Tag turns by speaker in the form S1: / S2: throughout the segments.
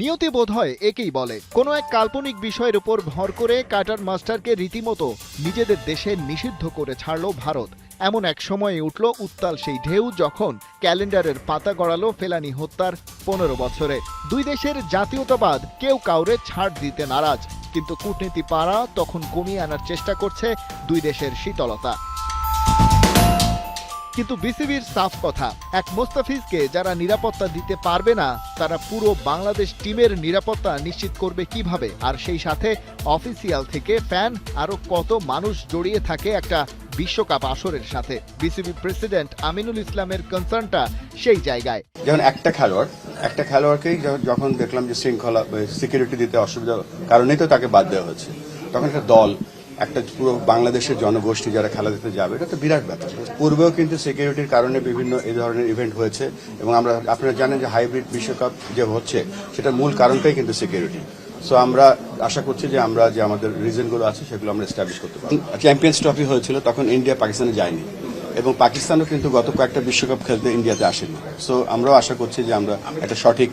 S1: নিয়তি বোধহয় একেই বলে, কোনো এক কাল্পনিক বিষয়ের উপর ভর করে কাটার মাস্টারকে রীতিমতো নিজেদের দেশে নিষিদ্ধ করে ছাড়ল ভারত। এমন এক সময়ে উঠল উত্তাল সেই ঢেউ যখন ক্যালেন্ডারের পাতা গড়ালো ফেলানী হত্যার 15 বছরে। দুই দেশের জাতীয়তাবাদ কেউ কাউরে ছাড় দিতে নারাজ, কিন্তু কূটনীতি পাড়া তখন কমিয়ে আনার চেষ্টা করছে দুই দেশের শীতলতা। কিন্তু বিসিবির সাফ কথা, এক মোস্তাফিজকে যারা নিরাপত্তা দিতে পারবে না তারা পুরো বাংলাদেশ টিমের নিরাপত্তা নিশ্চিত করবে কিভাবে? আর সেই সাথে অফিসিয়াল থেকে ফ্যান আরো কত মানুষ জড়িয়ে থাকে একটা বিশ্বকাপ আসরের সাথে। বিসিবি প্রেসিডেন্ট আমিনুল ইসলামের কনসার্নটা সেই জায়গায়।
S2: যেমন একটা খেলোয়াড়কেই যখন দেখলাম যে শৃঙ্খলা সিকিউরিটি দিতে অসুবিধা কারণেই তো তাকে বাদ দেওয়া হয়েছে, তখন একটা দল, একটা পুরো বাংলাদেশের জনগোষ্ঠী যারা খেলা দিতে যাবে, এটা তো বিরাট ব্যাপার। পূর্বেও কিন্তু সিকিউরিটির কারণে বিভিন্ন এই ধরনের ইভেন্ট হয়েছে এবং আপনারা জানেন যে হাইব্রিড বিশ্বকাপ যে হচ্ছে সেটার মূল কারণটাই কিন্তু সিকিউরিটি। সো আমরা আশা করছি যে আমরা যে আমাদের রিজনগুলো আছে সেগুলো আমরা এস্টাবলিশ করতে পারি। চ্যাম্পিয়ন্স ট্রফি হয়েছিল তখন ইন্ডিয়া পাকিস্তানে যায়নি এবং পাকিস্তানও কিন্তু গত কয়েকটা বিশ্বকাপ খেলতে ইন্ডিয়াতে আসেনি। সো আমরাও আশা করছি যে আমরা একটা সঠিক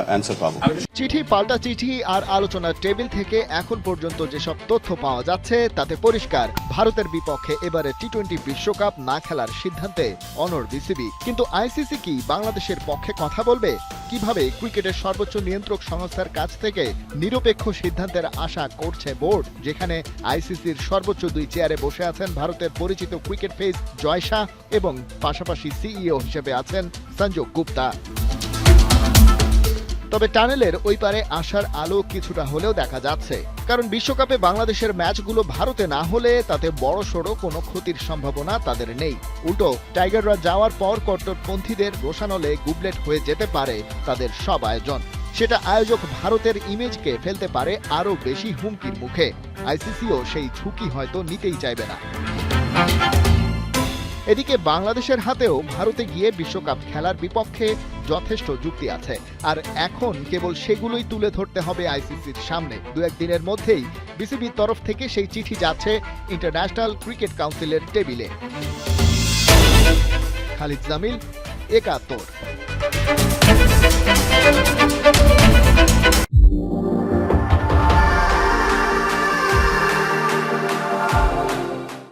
S2: অ্যান্সার পাবো।
S1: চিঠি পাল্টা চিঠি আর আলোচনার টেবিল থেকে এখন পর্যন্ত যেসব তথ্য পাওয়া যাচ্ছে তাতে পরিষ্কার, ভারতের বিপক্ষে এবারে টি-20 বিশ্বকাপ না খেলার সিদ্ধান্তে অনড় বিসিবি। কিন্তু আইসিসি কি বাংলাদেশের পক্ষে কথা বলবে? কিভাবে ক্রিকেটের সর্বোচ্চ নিয়ন্ত্রক সংস্থার কাছ থেকে নিরপেক্ষ সিদ্ধান্তের আশা করছে বোর্ড, যেখানে আইসিসির সর্বোচ্চ 2 চেয়ারে বসে আছেন ভারতের পরিচিত ক্রিকেট ফেস জয় শাহ এবং পাশাপাশি সিইও হিসেবে আছেন সঞ্জয় গুপ্তা। তবে টানেলের ওই পারে আসার আলো কিছুটা হলেও দেখা যাচ্ছে, কারণ বিশ্বকাপে বাংলাদেশের ম্যাচগুলো ভারতে না হলে তাতে বড়সড় কোনো ক্ষতির সম্ভাবনা তাদের নেই। উল্টো টাইগাররা যাওয়ার পর কট্টরপন্থীদের রোষানলে গুবলেট হয়ে যেতে পারে তাদের সব আয়োজন। সেটা আয়োজক ভারতের ইমেজকে ফেলতে পারে আরও বেশি হুমকির মুখে। আইসিসিও সেই ঝুঁকি হয়তো নিতেই চাইবে না। এদিকে বাংলাদেশের হাতেও ভারতে গিয়ে বিশ্বকাপ খেলার বিপক্ষে যথেষ্ট যুক্তি আছে, আর এখন কেবল সেগুলোই তুলে ধরতে হবে আইসিসির সামনে। 2-1 দিনের মধ্যেই বিসিবির তরফ থেকে সেই চিঠি যাচ্ছে ইন্টারন্যাশনাল ক্রিকেট কাউন্সিলের টেবিলে। খালিদ জামিল, একাত্তর।